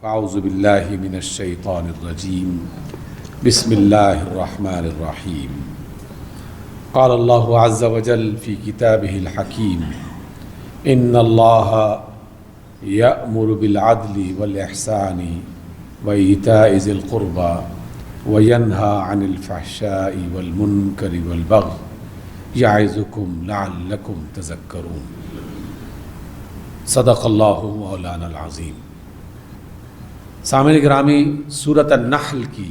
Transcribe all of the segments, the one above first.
فاعوذ باللہ من الشیطان الرجیم بسم اللہ الرحمن الرحیم قال اللہ عز وجل فی کتابہ الحکیم ان اللہ یأمر بالعدل والإحسان وإیتاء ذی القربى وینہی عن الفحشاء والمنکر والبغی یعظکم لعلکم تذکرون۔ صدق اللہ مولانا العظیم۔ سامعین گرامی، سورۃ النحل کی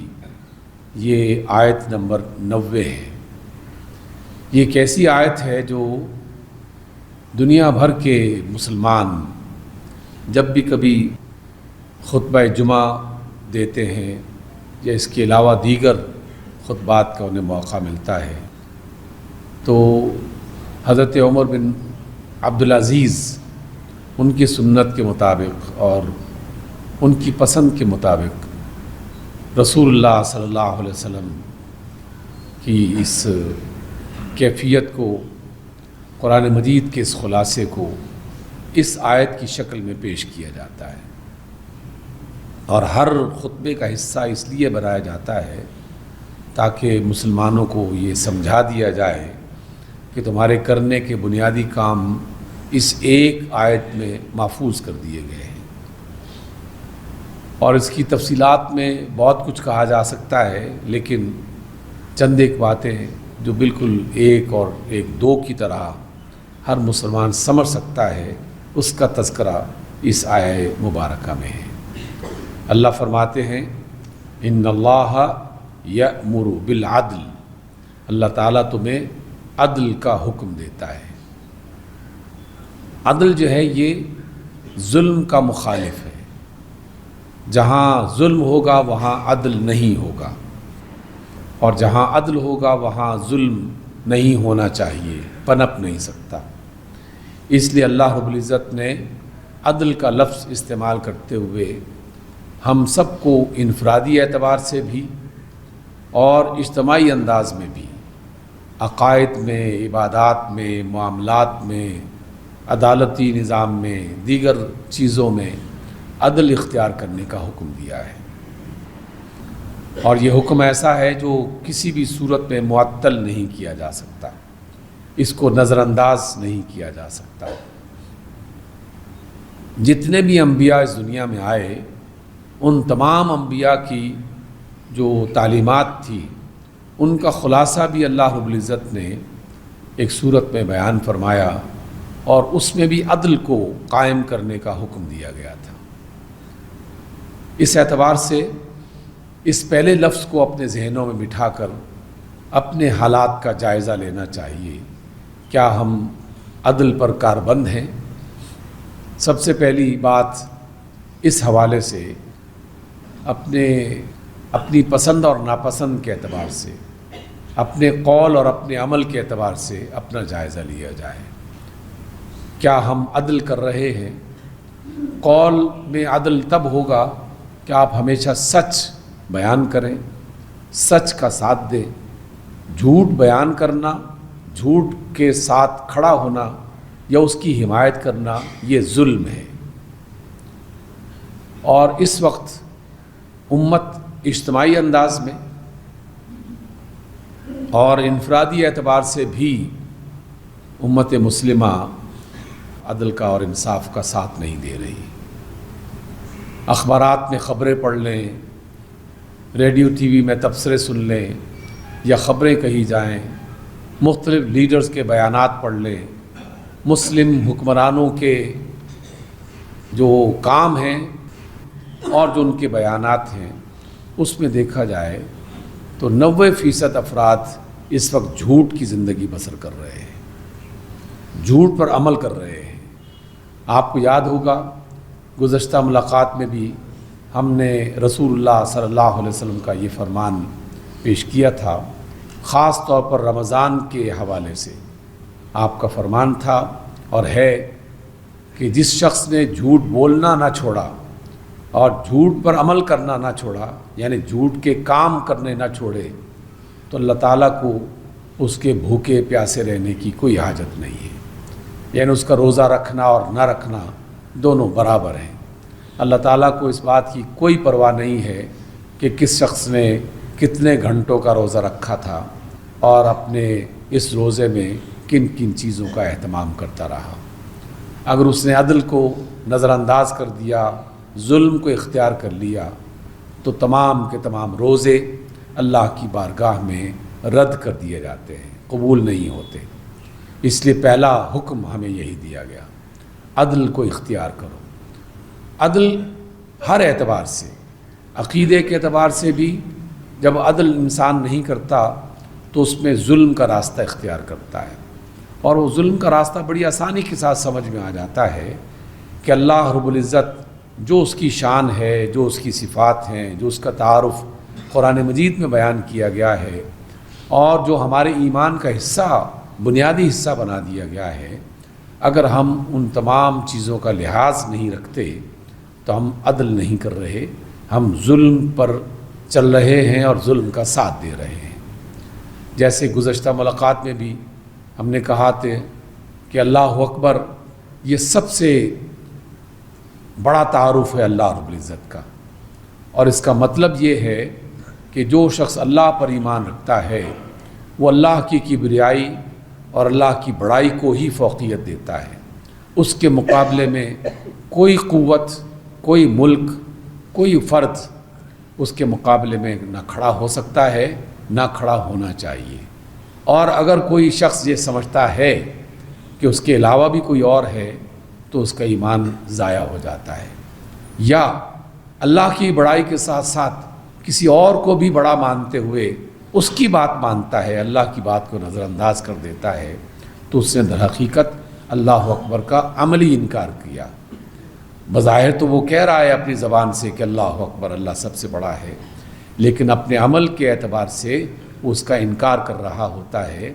یہ آیت نمبر 90 ہے۔ یہ ایک ایسی آیت ہے جو دنیا بھر کے مسلمان جب بھی کبھی خطبہ جمعہ دیتے ہیں یا اس کے علاوہ دیگر خطبات کا انہیں موقع ملتا ہے تو حضرت عمر بن عبدالعزیز ان کی سنت کے مطابق اور ان کی پسند کے مطابق رسول اللہ صلی اللہ علیہ وسلم کی اس کیفیت کو، قرآن مجید کے اس خلاصے کو اس آیت کی شکل میں پیش کیا جاتا ہے، اور ہر خطبے کا حصہ اس لیے بنایا جاتا ہے تاکہ مسلمانوں کو یہ سمجھا دیا جائے کہ تمہارے کرنے کے بنیادی کام اس ایک آیت میں محفوظ کر دیے گئے ہیں۔ اور اس کی تفصیلات میں بہت کچھ کہا جا سکتا ہے، لیکن چند ایک باتیں جو بالکل ایک اور ایک دو کی طرح ہر مسلمان سمجھ سکتا ہے، اس کا تذکرہ اس آیہ مبارکہ میں ہے۔ اللہ فرماتے ہیں ان اللہ یأمر بالعدل، اللہ تعالیٰ تمہیں عدل کا حکم دیتا ہے۔ عدل جو ہے یہ ظلم کا مخالف ہے۔ جہاں ظلم ہوگا وہاں عدل نہیں ہوگا، اور جہاں عدل ہوگا وہاں ظلم نہیں ہونا چاہیے، پنپ نہیں سکتا۔ اس لیے اللہ رب العزت نے عدل کا لفظ استعمال کرتے ہوئے ہم سب کو انفرادی اعتبار سے بھی اور اجتماعی انداز میں بھی، عقائد میں، عبادات میں، معاملات میں، عدالتی نظام میں، دیگر چیزوں میں عدل اختیار کرنے کا حکم دیا ہے۔ اور یہ حکم ایسا ہے جو کسی بھی صورت میں معطل نہیں کیا جا سکتا، اس کو نظر انداز نہیں کیا جا سکتا۔ جتنے بھی انبیاء اس دنیا میں آئے، ان تمام انبیاء کی جو تعلیمات تھی ان کا خلاصہ بھی اللہ رب العزت نے ایک صورت میں بیان فرمایا، اور اس میں بھی عدل کو قائم کرنے کا حکم دیا گیا تھا۔ اس اعتبار سے اس پہلے لفظ کو اپنے ذہنوں میں بٹھا کر اپنے حالات کا جائزہ لینا چاہیے۔ کیا ہم عدل پر کاربند ہیں؟ سب سے پہلی بات اس حوالے سے اپنی پسند اور ناپسند کے اعتبار سے، اپنے قول اور اپنے عمل کے اعتبار سے اپنا جائزہ لیا جائے۔ کیا ہم عدل کر رہے ہیں؟ قول میں عدل تب ہوگا کہ آپ ہمیشہ سچ بیان کریں، سچ کا ساتھ دیں۔ جھوٹ بیان کرنا، جھوٹ کے ساتھ کھڑا ہونا یا اس کی حمایت کرنا، یہ ظلم ہے۔ اور اس وقت امت اجتماعی انداز میں اور انفرادی اعتبار سے بھی امت مسلمہ عدل کا اور انصاف کا ساتھ نہیں دے رہی۔ اخبارات میں خبریں پڑھ لیں، ریڈیو ٹی وی میں تبصرے سن لیں یا خبریں کہی جائیں، مختلف لیڈرز کے بیانات پڑھ لیں، مسلم حکمرانوں کے جو کام ہیں اور جو ان کے بیانات ہیں، اس میں دیکھا جائے تو 90% افراد اس وقت جھوٹ کی زندگی بسر کر رہے ہیں، جھوٹ پر عمل کر رہے ہیں۔ آپ کو یاد ہوگا گزشتہ ملاقات میں بھی ہم نے رسول اللہ صلی اللہ علیہ وسلم کا یہ فرمان پیش کیا تھا، خاص طور پر رمضان کے حوالے سے آپ کا فرمان تھا اور ہے کہ جس شخص نے جھوٹ بولنا نہ چھوڑا اور جھوٹ پر عمل کرنا نہ چھوڑا، یعنی جھوٹ کے کام کرنے نہ چھوڑے، تو اللہ تعالیٰ کو اس کے بھوکے پیاسے رہنے کی کوئی حاجت نہیں ہے، یعنی اس کا روزہ رکھنا اور نہ رکھنا دونوں برابر ہیں۔ اللہ تعالیٰ کو اس بات کی کوئی پرواہ نہیں ہے کہ کس شخص نے کتنے گھنٹوں کا روزہ رکھا تھا اور اپنے اس روزے میں کن کن چیزوں کا اہتمام کرتا رہا۔ اگر اس نے عدل کو نظر انداز کر دیا، ظلم کو اختیار کر لیا، تو تمام کے تمام روزے اللہ کی بارگاہ میں رد کر دیے جاتے ہیں، قبول نہیں ہوتے۔ اس لیے پہلا حکم ہمیں یہی دیا گیا، عدل کو اختیار کرو۔ عدل ہر اعتبار سے، عقیدے کے اعتبار سے بھی جب عدل انسان نہیں کرتا تو اس میں ظلم کا راستہ اختیار کرتا ہے، اور وہ ظلم کا راستہ بڑی آسانی کے ساتھ سمجھ میں آ جاتا ہے کہ اللہ رب العزت جو اس کی شان ہے، جو اس کی صفات ہیں، جو اس کا تعارف قرآن مجید میں بیان کیا گیا ہے، اور جو ہمارے ایمان کا حصہ، بنیادی حصہ بنا دیا گیا ہے، اگر ہم ان تمام چیزوں کا لحاظ نہیں رکھتے تو ہم عدل نہیں کر رہے، ہم ظلم پر چل رہے ہیں اور ظلم کا ساتھ دے رہے ہیں۔ جیسے گزشتہ ملاقات میں بھی ہم نے کہا تھا کہ اللہ اکبر یہ سب سے بڑا تعارف ہے اللہ رب العزت کا، اور اس کا مطلب یہ ہے کہ جو شخص اللہ پر ایمان رکھتا ہے وہ اللہ کی کبریائی اور اللہ کی بڑائی کو ہی فوقیت دیتا ہے۔ اس کے مقابلے میں کوئی قوت، کوئی ملک، کوئی فرد اس کے مقابلے میں نہ کھڑا ہو سکتا ہے، نہ کھڑا ہونا چاہیے۔ اور اگر کوئی شخص یہ سمجھتا ہے کہ اس کے علاوہ بھی کوئی اور ہے تو اس کا ایمان ضائع ہو جاتا ہے، یا اللہ کی بڑائی کے ساتھ ساتھ کسی اور کو بھی بڑا مانتے ہوئے اس کی بات مانتا ہے، اللہ کی بات کو نظر انداز کر دیتا ہے، تو اس نے در حقیقت اللہ اکبر کا عملی انکار کیا۔ بظاہر تو وہ کہہ رہا ہے اپنی زبان سے کہ اللہ اکبر، اللہ سب سے بڑا ہے، لیکن اپنے عمل کے اعتبار سے وہ اس کا انکار کر رہا ہوتا ہے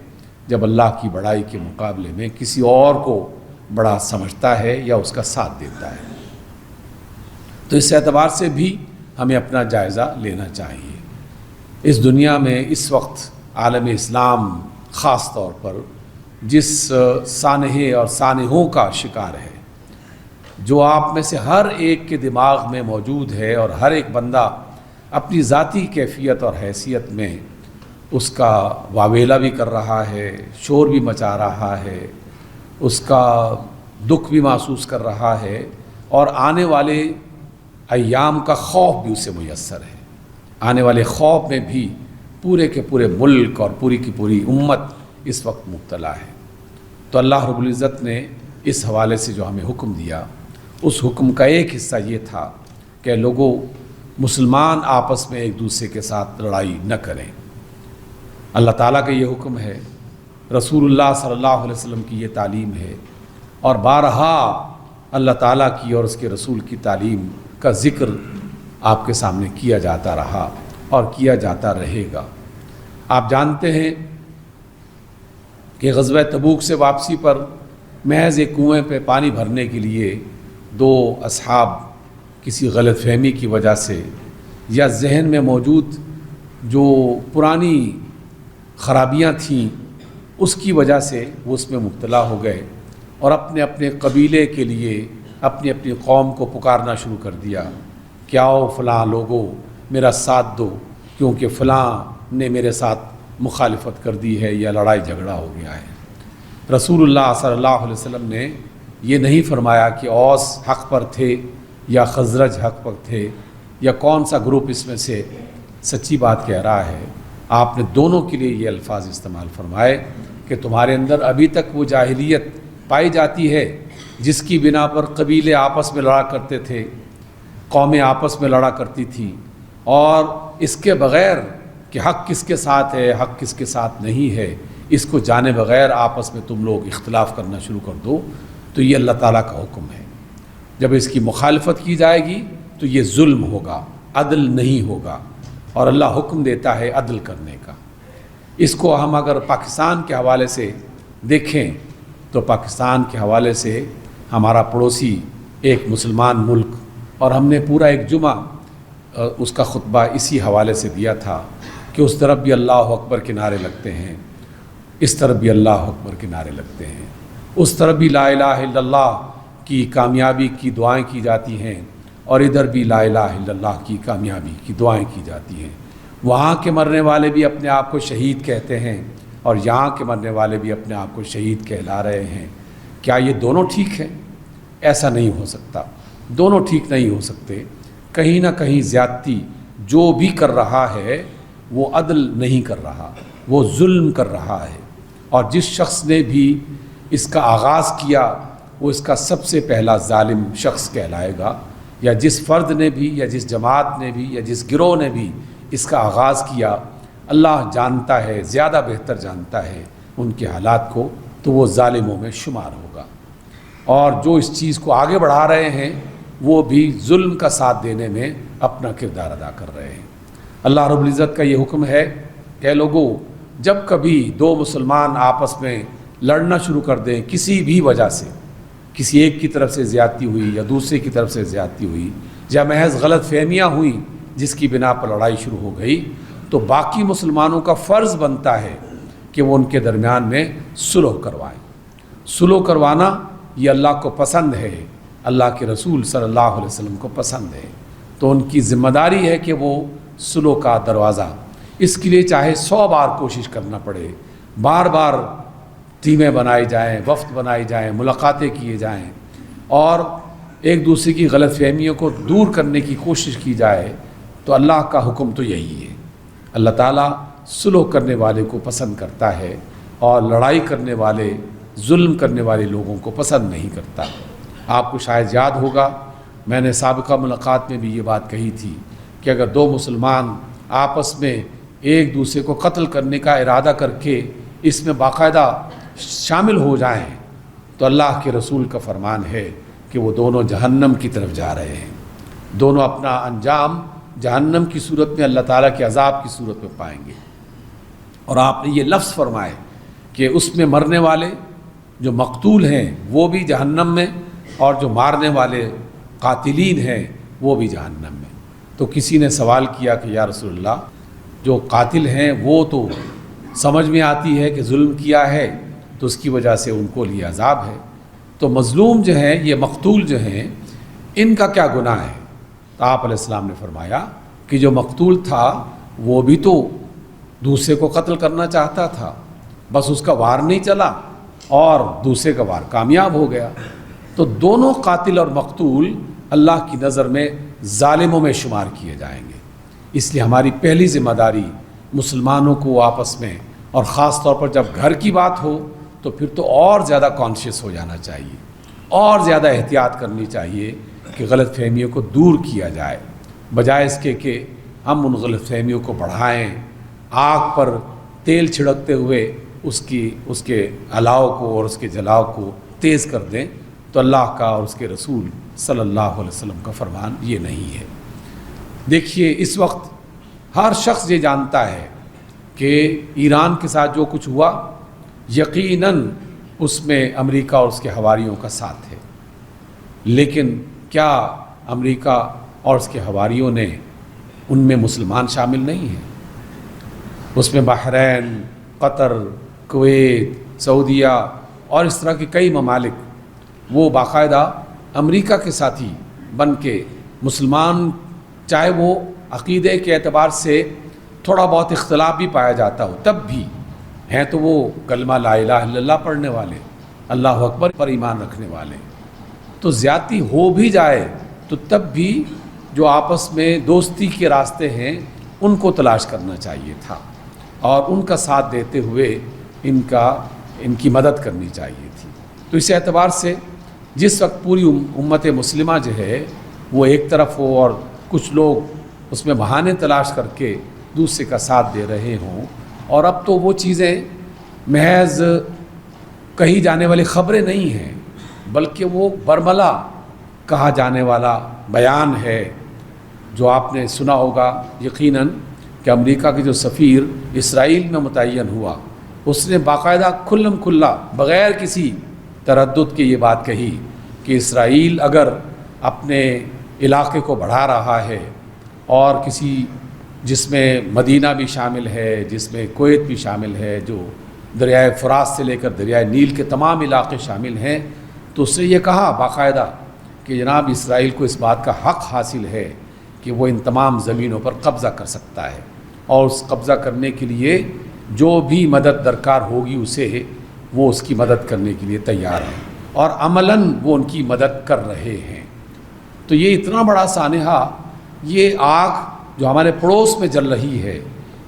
جب اللہ کی بڑائی کے مقابلے میں کسی اور کو بڑا سمجھتا ہے یا اس کا ساتھ دیتا ہے۔ تو اس اعتبار سے بھی ہمیں اپنا جائزہ لینا چاہیے۔ اس دنیا میں اس وقت عالم اسلام خاص طور پر جس سانحے اور سانحوں کا شکار ہے، جو آپ میں سے ہر ایک کے دماغ میں موجود ہے، اور ہر ایک بندہ اپنی ذاتی کیفیت اور حیثیت میں اس کا واویلا بھی کر رہا ہے، شور بھی مچا رہا ہے، اس کا دکھ بھی محسوس کر رہا ہے، اور آنے والے ایام کا خوف بھی اسے میسر ہے۔ آنے والے خوف میں بھی پورے کے پورے ملک اور پوری کی پوری امت اس وقت مبتلا ہے۔ تو اللہ رب العزت نے اس حوالے سے جو ہمیں حکم دیا، اس حکم کا ایک حصہ یہ تھا کہ لوگوں، مسلمان آپس میں ایک دوسرے کے ساتھ لڑائی نہ کریں۔ اللہ تعالیٰ کا یہ حکم ہے، رسول اللہ صلی اللہ علیہ وسلم کی یہ تعلیم ہے، اور بارہا اللہ تعالیٰ کی اور اس کے رسول کی تعلیم کا ذکر آپ کے سامنے کیا جاتا رہا اور کیا جاتا رہے گا۔ آپ جانتے ہیں کہ غزوہ تبوک سے واپسی پر محض ایک کنویں پہ پانی بھرنے کے لیے دو اصحاب کسی غلط فہمی کی وجہ سے یا ذہن میں موجود جو پرانی خرابیاں تھیں اس کی وجہ سے وہ اس میں مبتلا ہو گئے، اور اپنے اپنے قبیلے کے لیے اپنی اپنی قوم کو پکارنا شروع کر دیا کہ آؤ فلاں لوگوں میرا ساتھ دو، کیونکہ فلاں نے میرے ساتھ مخالفت کر دی ہے یا لڑائی جھگڑا ہو گیا ہے۔ رسول اللہ صلی اللہ علیہ وسلم نے یہ نہیں فرمایا کہ اوس حق پر تھے یا خزرج حق پر تھے یا کون سا گروپ اس میں سے سچی بات کہہ رہا ہے۔ آپ نے دونوں کے لیے یہ الفاظ استعمال فرمائے کہ تمہارے اندر ابھی تک وہ جاہلیت پائی جاتی ہے جس کی بنا پر قبیلے آپس میں لڑا کرتے تھے، قومیں آپس میں لڑا کرتی تھیں، اور اس کے بغیر کہ حق کس کے ساتھ ہے، حق کس کے ساتھ نہیں ہے، اس کو جانے بغیر آپس میں تم لوگ اختلاف کرنا شروع کر دو، تو یہ اللہ تعالیٰ کا حکم ہے۔ جب اس کی مخالفت کی جائے گی تو یہ ظلم ہوگا، عدل نہیں ہوگا، اور اللہ حکم دیتا ہے عدل کرنے کا۔ اس کو ہم اگر پاکستان کے حوالے سے دیکھیں تو پاکستان کے حوالے سے ہمارا پڑوسی ایک مسلمان ملک، اور ہم نے پورا ایک جمعہ اس کا خطبہ اسی حوالے سے دیا تھا کہ اس طرف بھی اللہ اکبر کے نعرے لگتے ہیں، اس طرف بھی اللہ اکبر کے نعرے لگتے ہیں، اس طرف بھی لا الہ الا اللہ کی کامیابی کی دعائیں کی جاتی ہیں، اور ادھر بھی لا الہ الا اللہ کی کامیابی کی دعائیں کی جاتی ہیں۔ وہاں کے مرنے والے بھی اپنے آپ کو شہید کہتے ہیں اور یہاں کے مرنے والے بھی اپنے آپ کو شہید کہلا رہے ہیں۔ کیا یہ دونوں ٹھیک ہیں؟ ایسا نہیں ہو سکتا، دونوں ٹھیک نہیں ہو سکتے۔ کہیں نہ کہیں زیادتی جو بھی کر رہا ہے وہ عدل نہیں کر رہا، وہ ظلم کر رہا ہے، اور جس شخص نے بھی اس کا آغاز کیا وہ اس کا سب سے پہلا ظالم شخص کہلائے گا، یا جس فرد نے بھی یا جس جماعت نے بھی یا جس گروہ نے بھی اس کا آغاز کیا، اللہ جانتا ہے، زیادہ بہتر جانتا ہے ان کے حالات کو، تو وہ ظالموں میں شمار ہوگا۔ اور جو اس چیز کو آگے بڑھا رہے ہیں وہ بھی ظلم کا ساتھ دینے میں اپنا کردار ادا کر رہے ہیں۔ اللہ رب العزت کا یہ حکم ہے کہ لوگوں، جب کبھی دو مسلمان آپس میں لڑنا شروع کر دیں کسی بھی وجہ سے، کسی ایک کی طرف سے زیادتی ہوئی یا دوسرے کی طرف سے زیادتی ہوئی یا محض غلط فہمیاں ہوئیں جس کی بنا پر لڑائی شروع ہو گئی، تو باقی مسلمانوں کا فرض بنتا ہے کہ وہ ان کے درمیان میں صلح کروائیں۔ صلح کروانا یہ اللہ کو پسند ہے، اللہ کے رسول صلی اللہ علیہ وسلم کو پسند ہے، تو ان کی ذمہ داری ہے کہ وہ صلح کا دروازہ، اس کے لیے چاہے 100 بار کوشش کرنا پڑے، بار بار ٹیمیں بنائی جائیں، وفد بنائی جائیں، ملاقاتیں کیے جائیں، اور ایک دوسرے کی غلط فہمیوں کو دور کرنے کی کوشش کی جائے، تو اللہ کا حکم تو یہی ہے۔ اللہ تعالیٰ صلح کرنے والے کو پسند کرتا ہے اور لڑائی کرنے والے، ظلم کرنے والے لوگوں کو پسند نہیں کرتا۔ آپ کو شاید یاد ہوگا، میں نے سابقہ ملاقات میں بھی یہ بات کہی تھی کہ اگر دو مسلمان آپس میں ایک دوسرے کو قتل کرنے کا ارادہ کر کے اس میں باقاعدہ شامل ہو جائیں تو اللہ کے رسول کا فرمان ہے کہ وہ دونوں جہنم کی طرف جا رہے ہیں، دونوں اپنا انجام جہنم کی صورت میں، اللہ تعالیٰ کے عذاب کی صورت میں پائیں گے۔ اور آپ نے یہ لفظ فرمائے کہ اس میں مرنے والے جو مقتول ہیں وہ بھی جہنم میں، اور جو مارنے والے قاتلین ہیں وہ بھی جہنم میں۔ تو کسی نے سوال کیا کہ یا رسول اللہ، جو قاتل ہیں وہ تو سمجھ میں آتی ہے کہ ظلم کیا ہے تو اس کی وجہ سے ان کو لیے عذاب ہے، تو مظلوم جو ہیں، یہ مقتول جو ہیں، ان کا کیا گناہ ہے؟ تو آپ علیہ السلام نے فرمایا کہ جو مقتول تھا وہ بھی تو دوسرے کو قتل کرنا چاہتا تھا، بس اس کا وار نہیں چلا اور دوسرے کا وار کامیاب ہو گیا۔ تو دونوں قاتل اور مقتول اللہ کی نظر میں ظالموں میں شمار کیے جائیں گے۔ اس لیے ہماری پہلی ذمہ داری مسلمانوں کو آپس میں، اور خاص طور پر جب گھر کی بات ہو تو پھر تو اور زیادہ کانشیس ہو جانا چاہیے، اور زیادہ احتیاط کرنی چاہیے کہ غلط فہمیوں کو دور کیا جائے، بجائے اس کے کہ ہم ان غلط فہمیوں کو بڑھائیں، آگ پر تیل چھڑکتے ہوئے اس کے الاؤ کو اور اس کے جلاؤ کو تیز کر دیں۔ تو اللہ کا اور اس کے رسول صلی اللہ علیہ وسلم کا فرمان یہ نہیں ہے۔ دیکھیے، اس وقت ہر شخص یہ جانتا ہے کہ ایران کے ساتھ جو کچھ ہوا یقیناً اس میں امریکہ اور اس کے حواریوں کا ساتھ ہے، لیکن کیا امریکہ اور اس کے حواریوں نے ان میں مسلمان شامل نہیں ہیں؟ اس میں بحرین، قطر، کویت، سعودیہ اور اس طرح کے کئی ممالک وہ باقاعدہ امریکہ کے ساتھی بن کے مسلمان، چاہے وہ عقیدے کے اعتبار سے تھوڑا بہت اختلاف بھی پایا جاتا ہو، تب بھی ہیں تو وہ کلمہ لا الہ الا اللہ پڑھنے والے، اللہ اکبر پر ایمان رکھنے والے۔ تو زیادتی ہو بھی جائے تو تب بھی جو آپس میں دوستی کے راستے ہیں ان کو تلاش کرنا چاہیے تھا، اور ان کا ساتھ دیتے ہوئے ان کی مدد کرنی چاہیے تھی۔ تو اس اعتبار سے جس وقت پوری امت مسلمہ جو ہے وہ ایک طرف ہو اور کچھ لوگ اس میں بہانے تلاش کر کے دوسرے کا ساتھ دے رہے ہوں، اور اب تو وہ چیزیں محض کہی جانے والی خبریں نہیں ہیں، بلکہ وہ برملا کہا جانے والا بیان ہے، جو آپ نے سنا ہوگا یقیناً کہ امریکہ کے جو سفیر اسرائیل میں متعین ہوا، اس نے باقاعدہ کھلم کھلا بغیر کسی تردد کے یہ بات کہی کہ اسرائیل اگر اپنے علاقے کو بڑھا رہا ہے، اور کسی جس میں مدینہ بھی شامل ہے، جس میں کویت بھی شامل ہے، جو دریائے فرات سے لے کر دریائے نیل کے تمام علاقے شامل ہیں، تو اس سے یہ کہا باقاعدہ کہ جناب اسرائیل کو اس بات کا حق حاصل ہے کہ وہ ان تمام زمینوں پر قبضہ کر سکتا ہے، اور اس قبضہ کرنے کے لیے جو بھی مدد درکار ہوگی اسے وہ اس کی مدد کرنے کے لیے تیار ہیں، اور عملاً وہ ان کی مدد کر رہے ہیں۔ تو یہ اتنا بڑا سانحہ، یہ آگ جو ہمارے پڑوس میں جل رہی ہے،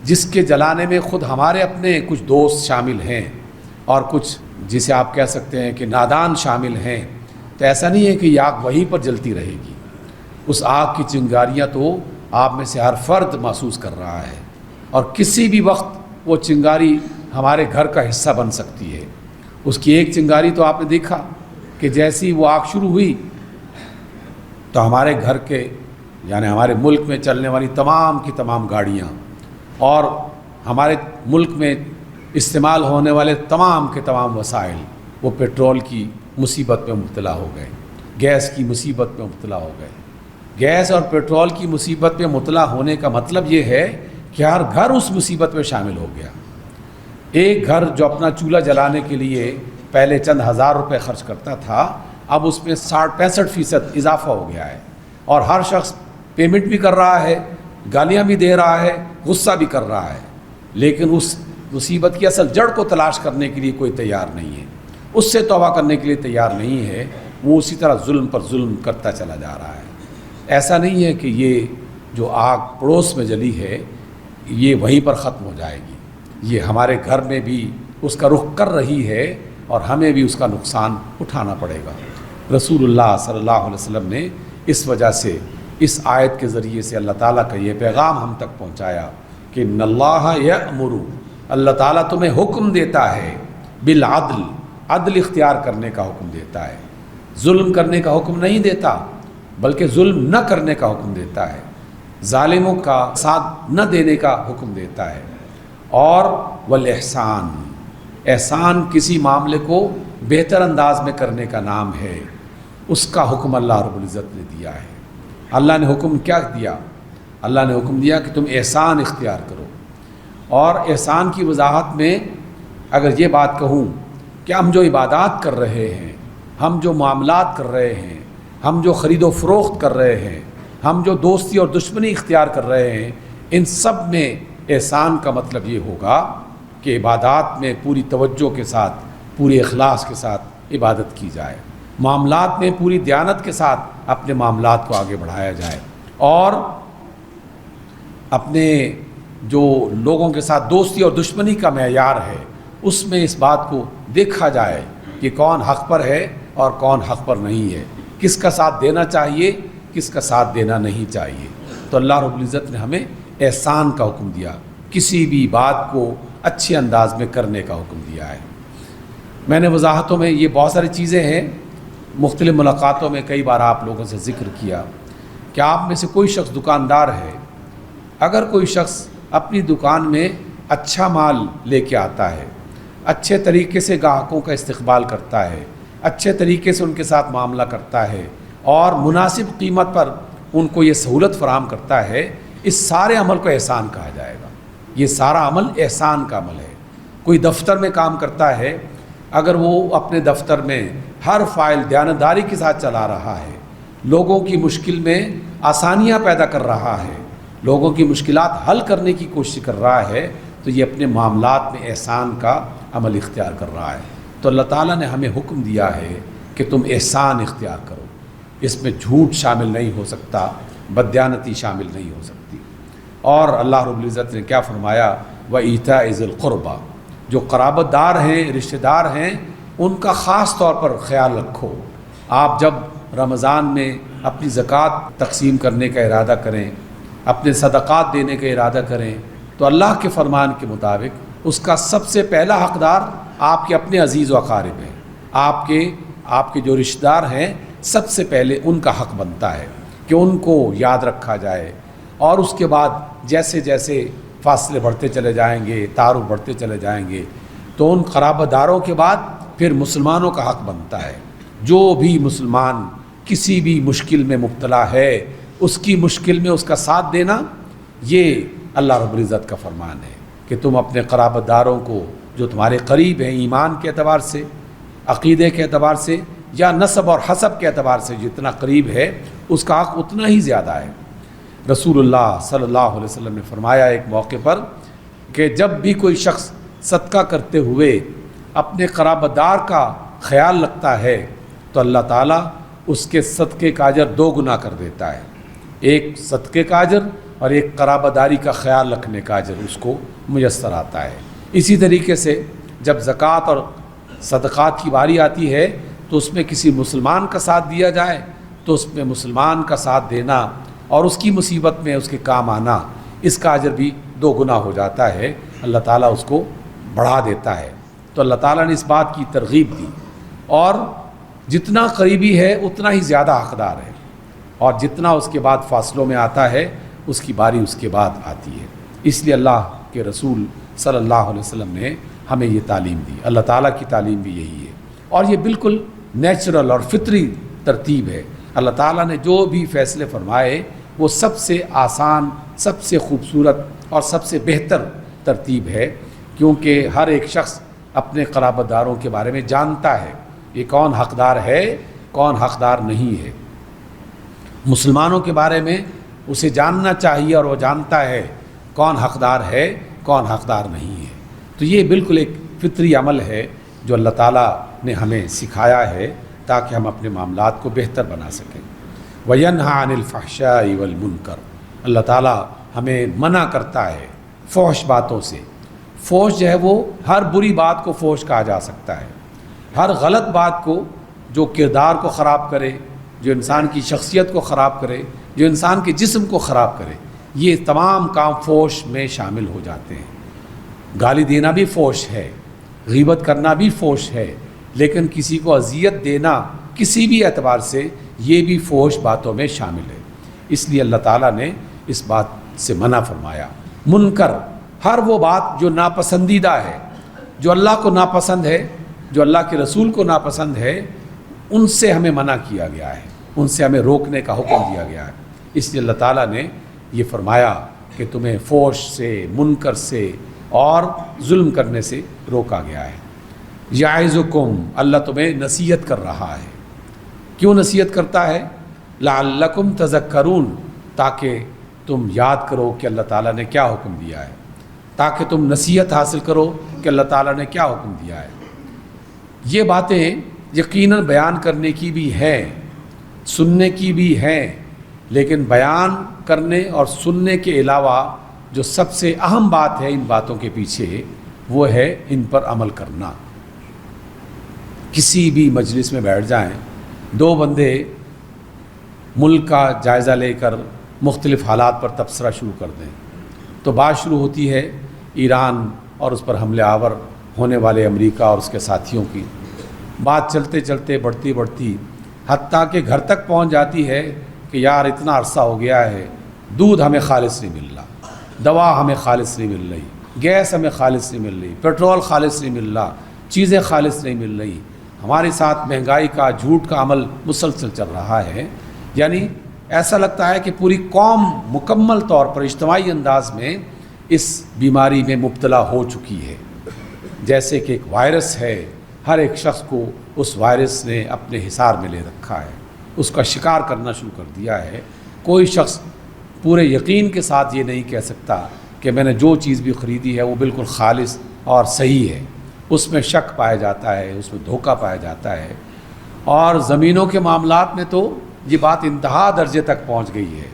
جس کے جلانے میں خود ہمارے اپنے کچھ دوست شامل ہیں اور کچھ جسے آپ کہہ سکتے ہیں کہ نادان شامل ہیں، تو ایسا نہیں ہے کہ یہ آگ وہیں پر جلتی رہے گی۔ اس آگ کی چنگاریاں تو آپ میں سے ہر فرد محسوس کر رہا ہے، اور کسی بھی وقت وہ چنگاری ہمارے گھر کا حصہ بن سکتی ہے۔ اس کی ایک چنگاری تو آپ نے دیکھا کہ جیسی وہ آگ شروع ہوئی تو ہمارے گھر کے یعنی ہمارے ملک میں چلنے والی تمام کی تمام گاڑیاں اور ہمارے ملک میں استعمال ہونے والے تمام کے تمام وسائل وہ پیٹرول کی مصیبت میں مبتلا ہو گئے، گیس کی مصیبت میں مبتلا ہو گئے۔ گیس اور پیٹرول کی مصیبت میں مبتلا ہونے کا مطلب یہ ہے کہ ہر گھر اس مصیبت میں شامل ہو گیا۔ ایک گھر جو اپنا چولہا جلانے کے لیے پہلے چند ہزار روپے خرچ کرتا تھا، اب اس میں 60-65% اضافہ ہو گیا ہے، اور ہر شخص پیمنٹ بھی کر رہا ہے، گالیاں بھی دے رہا ہے، غصہ بھی کر رہا ہے، لیکن اس مصیبت کی اصل جڑ کو تلاش کرنے کے لیے کوئی تیار نہیں ہے، اس سے توبہ کرنے کے لیے تیار نہیں ہے، وہ اسی طرح ظلم پر ظلم کرتا چلا جا رہا ہے۔ ایسا نہیں ہے کہ یہ جو آگ پڑوس میں جلی ہے یہ وہیں پر ختم ہو جائے گی، یہ ہمارے گھر میں بھی اس کا رخ کر رہی ہے اور ہمیں بھی اس کا نقصان اٹھانا پڑے گا۔ رسول اللہ صلی اللہ علیہ وسلم نے اس وجہ سے اس آیت کے ذریعے سے اللہ تعالیٰ کا یہ پیغام ہم تک پہنچایا کہ ان اللہ یأمر، اللہ تعالیٰ تمہیں حکم دیتا ہے بالعدل، عدل اختیار کرنے کا حکم دیتا ہے، ظلم کرنے کا حکم نہیں دیتا بلکہ ظلم نہ کرنے کا حکم دیتا ہے، ظالموں کا ساتھ نہ دینے کا حکم دیتا ہے، اور والاحسان، احسان کسی معاملے کو بہتر انداز میں کرنے کا نام ہے، اس کا حکم اللہ رب العزت نے دیا ہے۔ اللہ نے حکم کیا دیا؟ اللہ نے حکم دیا کہ تم احسان اختیار کرو، اور احسان کی وضاحت میں اگر یہ بات کہوں کہ ہم جو عبادات کر رہے ہیں، ہم جو معاملات کر رہے ہیں، ہم جو خرید و فروخت کر رہے ہیں، ہم جو دوستی اور دشمنی اختیار کر رہے ہیں، ان سب میں احسان کا مطلب یہ ہوگا کہ عبادات میں پوری توجہ کے ساتھ، پورے اخلاص کے ساتھ عبادت کی جائے، معاملات میں پوری دیانت کے ساتھ اپنے معاملات کو آگے بڑھایا جائے، اور اپنے جو لوگوں کے ساتھ دوستی اور دشمنی کا معیار ہے اس میں اس بات کو دیکھا جائے کہ کون حق پر ہے اور کون حق پر نہیں ہے، کس کا ساتھ دینا چاہیے، کس کا ساتھ دینا نہیں چاہیے۔ تو اللہ رب العزت نے ہمیں احسان کا حکم دیا، کسی بھی بات کو اچھے انداز میں کرنے کا حکم دیا ہے۔ میں نے وضاحتوں میں یہ بہت ساری چیزیں ہیں، مختلف ملاقاتوں میں کئی بار آپ لوگوں سے ذکر کیا کہ آپ میں سے کوئی شخص دکاندار ہے، اگر کوئی شخص اپنی دکان میں اچھا مال لے کے آتا ہے، اچھے طریقے سے گاہکوں کا استقبال کرتا ہے، اچھے طریقے سے ان کے ساتھ معاملہ کرتا ہے اور مناسب قیمت پر ان کو یہ سہولت فراہم کرتا ہے، اس سارے عمل کو احسان کہا جائے گا۔ یہ سارا عمل احسان کا عمل ہے۔ کوئی دفتر میں کام کرتا ہے، اگر وہ اپنے دفتر میں ہر فائل دیانتداری کے ساتھ چلا رہا ہے، لوگوں کی مشکل میں آسانیاں پیدا کر رہا ہے، لوگوں کی مشکلات حل کرنے کی کوشش کر رہا ہے، تو یہ اپنے معاملات میں احسان کا عمل اختیار کر رہا ہے۔ تو اللہ تعالیٰ نے ہمیں حکم دیا ہے کہ تم احسان اختیار کرو، اس میں جھوٹ شامل نہیں ہو سکتا، بددیانتی شامل نہیں ہو سکتی۔ اور اللہ رب العزت نے کیا فرمایا؟ وَإِيتَاءِ ذِي الْقُرْبَى، جو قرابت دار ہیں، رشتہ دار ہیں، ان کا خاص طور پر خیال رکھو۔ آپ جب رمضان میں اپنی زکوٰۃ تقسیم کرنے کا ارادہ کریں، اپنے صدقات دینے کا ارادہ کریں، تو اللہ کے فرمان کے مطابق اس کا سب سے پہلا حقدار آپ کے اپنے عزیز و اقارب ہیں، آپ کے جو رشتہ دار ہیں، سب سے پہلے ان کا حق بنتا ہے کہ ان کو یاد رکھا جائے، اور اس کے بعد جیسے جیسے فاصلے بڑھتے چلے جائیں گے، تعارف بڑھتے چلے جائیں گے، تو ان قرابت داروں کے بعد پھر مسلمانوں کا حق بنتا ہے۔ جو بھی مسلمان کسی بھی مشکل میں مبتلا ہے، اس کی مشکل میں اس کا ساتھ دینا، یہ اللہ رب العزت کا فرمان ہے کہ تم اپنے قرابت داروں کو جو تمہارے قریب ہیں، ایمان کے اعتبار سے، عقیدے کے اعتبار سے، یا نسب اور حسب کے اعتبار سے جتنا قریب ہے اس کا حق اتنا ہی زیادہ ہے۔ رسول اللہ صلی اللہ علیہ وسلم نے فرمایا ایک موقع پر کہ جب بھی کوئی شخص صدقہ کرتے ہوئے اپنے قرابت دار کا خیال رکھتا ہے تو اللہ تعالیٰ اس کے صدقے کا اجر 2 گنا کر دیتا ہے، ایک صدقے کا اجر اور ایک قرابت داری کا خیال رکھنے کا اجر اس کو میسر آتا ہے۔ اسی طریقے سے جب زکوٰۃ اور صدقات کی باری آتی ہے تو اس میں کسی مسلمان کا ساتھ دیا جائے تو اس میں مسلمان کا ساتھ دینا اور اس کی مصیبت میں اس کے کام آنا، اس کا اجر بھی 2 گنا ہو جاتا ہے، اللہ تعالیٰ اس کو بڑھا دیتا ہے۔ تو اللہ تعالیٰ نے اس بات کی ترغیب دی، اور جتنا قریبی ہے اتنا ہی زیادہ حقدار ہے، اور جتنا اس کے بعد فاصلوں میں آتا ہے اس کی باری اس کے بعد آتی ہے۔ اس لیے اللہ کے رسول صلی اللہ علیہ وسلم نے ہمیں یہ تعلیم دی، اللہ تعالیٰ کی تعلیم بھی یہی ہے، اور یہ بالکل نیچرل اور فطری ترتیب ہے۔ اللہ تعالیٰ نے جو بھی فیصلے فرمائے وہ سب سے آسان، سب سے خوبصورت اور سب سے بہتر ترتیب ہے، کیونکہ ہر ایک شخص اپنے قرابت داروں کے بارے میں جانتا ہے یہ کون حقدار ہے کون حقدار نہیں ہے۔ مسلمانوں کے بارے میں اسے جاننا چاہیے اور وہ جانتا ہے کون حقدار ہے کون حقدار نہیں ہے۔ تو یہ بالکل ایک فطری عمل ہے جو اللہ تعالیٰ نے ہمیں سکھایا ہے تاکہ ہم اپنے معاملات کو بہتر بنا سکیں۔ وَيَنْهَى عَنِ الْفَحْشَاءِ وَالْمُنْكَرِ، اللہ تعالیٰ ہمیں منع کرتا ہے فحش باتوں سے۔ فحش جو ہے وہ ہر بری بات کو فحش کہا جا سکتا ہے، ہر غلط بات کو جو کردار کو خراب کرے، جو انسان کی شخصیت کو خراب کرے، جو انسان کے جسم کو خراب کرے، یہ تمام کام فحش میں شامل ہو جاتے ہیں۔ گالی دینا بھی فحش ہے، غیبت کرنا بھی فحش ہے، لیکن کسی کو اذیت دینا کسی بھی اعتبار سے یہ بھی فحش باتوں میں شامل ہے۔ اس لیے اللہ تعالیٰ نے اس بات سے منع فرمایا۔ منکر، ہر وہ بات جو ناپسندیدہ ہے، جو اللہ کو ناپسند ہے، جو اللہ کے رسول کو ناپسند ہے، ان سے ہمیں منع کیا گیا ہے، ان سے ہمیں روکنے کا حکم دیا گیا ہے۔ اس لیے اللہ تعالیٰ نے یہ فرمایا کہ تمہیں فحش سے، منکر سے اور ظلم کرنے سے روکا گیا ہے۔ یعظکم، اللہ تمہیں نصیحت کر رہا ہے۔ کیوں نصیحت کرتا ہے؟ لعلکم تذکرون، تاکہ تم یاد کرو کہ اللہ تعالیٰ نے کیا حکم دیا ہے، تاکہ تم نصیحت حاصل کرو کہ اللہ تعالیٰ نے کیا حکم دیا ہے۔ یہ باتیں یقیناً بیان کرنے کی بھی ہیں، سننے کی بھی ہیں، لیکن بیان کرنے اور سننے کے علاوہ جو سب سے اہم بات ہے ان باتوں کے پیچھے وہ ہے ان پر عمل کرنا۔ کسی بھی مجلس میں بیٹھ جائیں، 2 بندے ملک کا جائزہ لے کر مختلف حالات پر تبصرہ شروع کر دیں تو بات شروع ہوتی ہے ایران اور اس پر حملے آور ہونے والے امریکہ اور اس کے ساتھیوں کی۔ بات چلتے چلتے بڑھتی حتیٰ کہ گھر تک پہنچ جاتی ہے کہ یار اتنا عرصہ ہو گیا ہے، دودھ ہمیں خالص نہیں مل رہا، دوا ہمیں خالص نہیں مل رہی، گیس ہمیں خالص نہیں مل رہی، پیٹرول خالص نہیں مل رہا، چیزیں خالص نہیں مل رہی، ہمارے ساتھ مہنگائی کا، جھوٹ کا عمل مسلسل چل رہا ہے۔ یعنی ایسا لگتا ہے کہ پوری قوم مکمل طور پر اجتماعی انداز میں اس بیماری میں مبتلا ہو چکی ہے، جیسے کہ ایک وائرس ہے، ہر ایک شخص کو اس وائرس نے اپنے حصار میں لے رکھا ہے، اس کا شکار کرنا شروع کر دیا ہے۔ کوئی شخص پورے یقین کے ساتھ یہ نہیں کہہ سکتا کہ میں نے جو چیز بھی خریدی ہے وہ بالکل خالص اور صحیح ہے، اس میں شک پایا جاتا ہے، اس میں دھوکہ پایا جاتا ہے۔ اور زمینوں کے معاملات میں تو یہ بات انتہا درجے تک پہنچ گئی ہے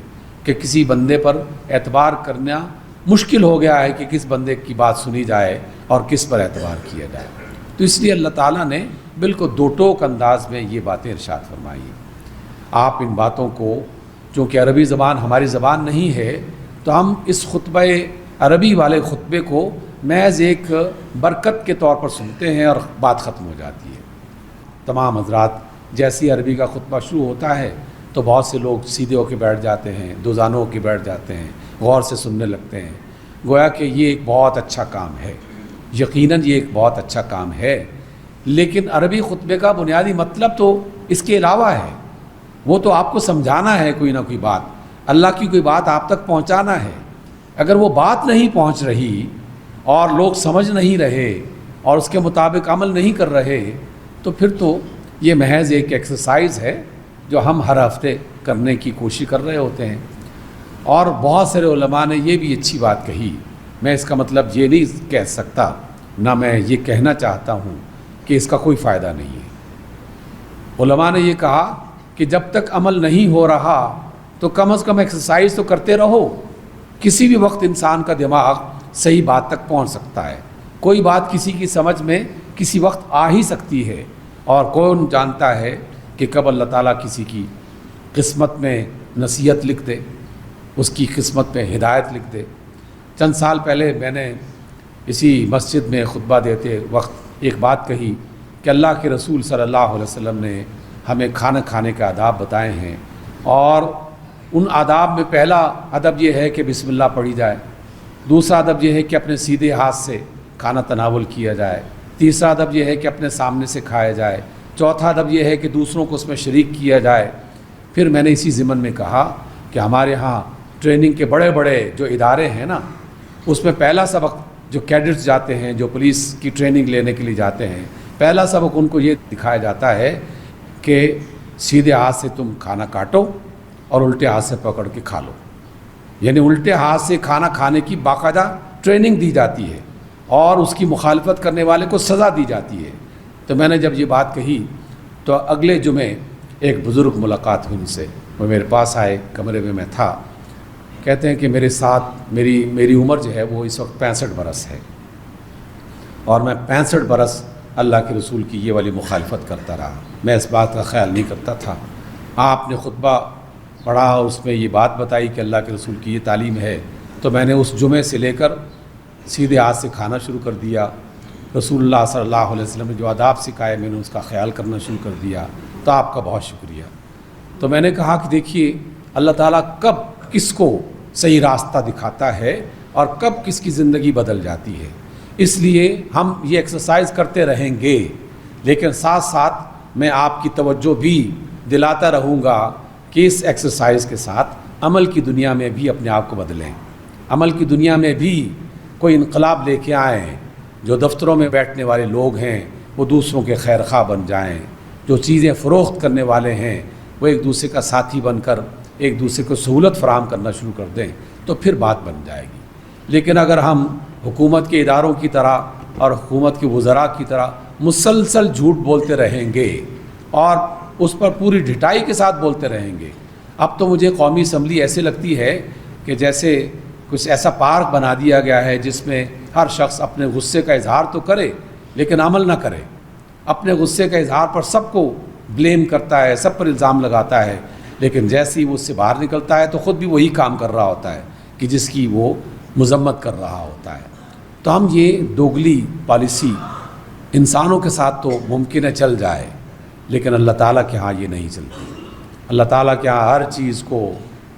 کہ کسی بندے پر اعتبار کرنا مشکل ہو گیا ہے کہ کس بندے کی بات سنی جائے اور کس پر اعتبار کیا جائے۔ تو اس لیے اللہ تعالیٰ نے بالکل 2 ٹوک انداز میں یہ باتیں ارشاد فرمائی ہیں۔ آپ ان باتوں کو، چونکہ عربی زبان ہماری زبان نہیں ہے، تو ہم اس خطبہ عربی والے خطبے کو محض ایک برکت کے طور پر سنتے ہیں اور بات ختم ہو جاتی ہے۔ تمام حضرات جیسی عربی کا خطبہ شروع ہوتا ہے تو بہت سے لوگ سیدھے ہو کے بیٹھ جاتے ہیں، دوزانوں ہو کے بیٹھ جاتے ہیں، غور سے سننے لگتے ہیں، گویا کہ یہ ایک بہت اچھا کام ہے۔ یقیناً یہ ایک بہت اچھا کام ہے، لیکن عربی خطبے کا بنیادی مطلب تو اس کے علاوہ ہے، وہ تو آپ کو سمجھانا ہے کوئی نہ کوئی بات، اللہ کی کوئی بات آپ تک پہنچانا ہے۔ اگر وہ بات نہیں پہنچ رہی اور لوگ سمجھ نہیں رہے اور اس کے مطابق عمل نہیں کر رہے تو پھر تو یہ محض ایک ایکسرسائز ہے جو ہم ہر ہفتے کرنے کی کوشش کر رہے ہوتے ہیں. اور بہت سارے علماء نے یہ بھی اچھی بات کہی. میں اس کا مطلب یہ نہیں کہہ سکتا، نہ میں یہ کہنا چاہتا ہوں کہ اس کا کوئی فائدہ نہیں ہے. علماء نے یہ کہا کہ جب تک عمل نہیں ہو رہا تو کم از کم ایکسرسائز تو کرتے رہو. کسی بھی وقت انسان کا دماغ صحیح بات تک پہنچ سکتا ہے. کوئی بات کسی کی سمجھ میں کسی وقت آ ہی سکتی ہے، اور کون جانتا ہے کہ کب اللہ تعالیٰ کسی کی قسمت میں نصیحت لکھ دے، اس کی قسمت میں ہدایت لکھ دے. چند سال پہلے میں نے اسی مسجد میں خطبہ دیتے وقت ایک بات کہی کہ اللہ کے رسول صلی اللہ علیہ وسلم نے ہمیں کھانا کھانے کے آداب بتائے ہیں، اور ان آداب میں پہلا ادب یہ ہے کہ بسم اللہ پڑھی جائے، دوسرا ادب یہ ہے کہ اپنے سیدھے ہاتھ سے کھانا تناول کیا جائے، تیسرا ادب یہ ہے کہ اپنے سامنے سے کھایا جائے، چوتھا ادب یہ ہے کہ دوسروں کو اس میں شریک کیا جائے. پھر میں نے اسی ضمن میں کہا کہ ہمارے ہاں ٹریننگ کے بڑے بڑے جو ادارے ہیں نا، اس میں پہلا سبق جو کیڈٹس جاتے ہیں، جو پولیس کی ٹریننگ لینے کے لیے جاتے ہیں، پہلا سبق ان کو یہ دکھایا جاتا ہے کہ سیدھے ہاتھ سے تم کھانا کاٹو اور الٹے ہاتھ سے پکڑ کے کھا لو. یعنی الٹے ہاتھ سے کھانا کھانے کی باقاعدہ ٹریننگ دی جاتی ہے، اور اس کی مخالفت کرنے والے کو سزا دی جاتی ہے. تو میں نے جب یہ بات کہی تو اگلے جمعے ایک بزرگ ملاقات ہوئی ان سے. وہ میرے پاس آئے، کمرے میں تھا. کہتے ہیں کہ میرے ساتھ میری عمر جو ہے وہ اس وقت 65 برس ہے، اور میں 65 برس اللہ کے رسول کی یہ والی مخالفت کرتا رہا. میں اس بات کا خیال نہیں کرتا تھا. آپ نے خطبہ پڑھا، اس میں یہ بات بتائی کہ اللہ کے رسول کی یہ تعلیم ہے، تو میں نے اس جمعے سے لے کر سیدھے ہاتھ سے کھانا شروع کر دیا. رسول اللہ صلی اللہ علیہ وسلم نے جو آداب سکھائے میں نے اس کا خیال کرنا شروع کر دیا. تو آپ کا بہت شکریہ. تو میں نے کہا کہ دیکھیے اللہ تعالیٰ کب کس کو صحیح راستہ دکھاتا ہے اور کب کس کی زندگی بدل جاتی ہے. اس لیے ہم یہ ایکسرسائز کرتے رہیں گے، لیکن ساتھ ساتھ میں آپ کی توجہ بھی دلاتا رہوں گا کہ اس ایکسرسائز کے ساتھ عمل کی دنیا میں بھی اپنے آپ کو بدلیں. عمل کی دنیا میں بھی کوئی انقلاب لے کے آئیں. جو دفتروں میں بیٹھنے والے لوگ ہیں وہ دوسروں کے خیر خواہ بن جائیں. جو چیزیں فروخت کرنے والے ہیں وہ ایک دوسرے کا ساتھی بن کر ایک دوسرے کو سہولت فراہم کرنا شروع کر دیں، تو پھر بات بن جائے گی. لیکن اگر ہم حکومت کے اداروں کی طرح اور حکومت کے وزراء کی طرح مسلسل جھوٹ بولتے رہیں گے اور اس پر پوری ڈھٹائی کے ساتھ بولتے رہیں گے. اب تو مجھے قومی اسمبلی ایسے لگتی ہے کہ جیسے کچھ ایسا پارک بنا دیا گیا ہے جس میں ہر شخص اپنے غصے کا اظہار تو کرے لیکن عمل نہ کرے. اپنے غصے کا اظہار پر سب کو بلیم کرتا ہے، سب پر الزام لگاتا ہے، لیکن جیسے ہی وہ اس سے باہر نکلتا ہے تو خود بھی وہی کام کر رہا ہوتا ہے کہ جس کی وہ مذمت کر رہا ہوتا ہے. تو ہم یہ دوگلی پالیسی انسانوں کے ساتھ تو ممکن ہے چل جائے، لیکن اللہ تعالیٰ کے ہاں یہ نہیں چلتی. اللہ تعالیٰ کے ہاں ہر چیز کو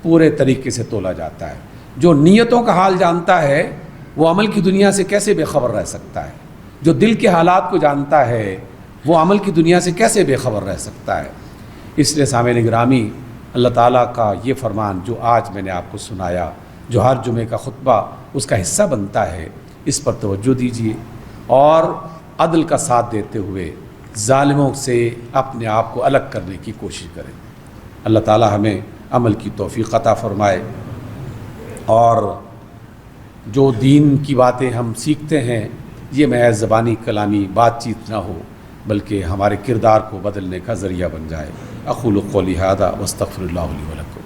پورے طریقے سے تولا جاتا ہے. جو نیتوں کا حال جانتا ہے وہ عمل کی دنیا سے کیسے بے خبر رہ سکتا ہے؟ جو دل کے حالات کو جانتا ہے وہ عمل کی دنیا سے کیسے بے خبر رہ سکتا ہے؟ اس لیے سامعین گرامی، اللہ تعالیٰ کا یہ فرمان جو آج میں نے آپ کو سنایا، جو ہر جمعے کا خطبہ اس کا حصہ بنتا ہے، اس پر توجہ دیجیے اور عدل کا ساتھ دیتے ہوئے ظالموں سے اپنے آپ کو الگ کرنے کی کوشش کریں. اللہ تعالیٰ ہمیں عمل کی توفیق عطا فرمائے، اور جو دین کی باتیں ہم سیکھتے ہیں یہ محض زبانی کلامی بات چیت نہ ہو بلکہ ہمارے کردار کو بدلنے کا ذریعہ بن جائے. اقول قولی ھذا واستغفر اللہ لی ولکم.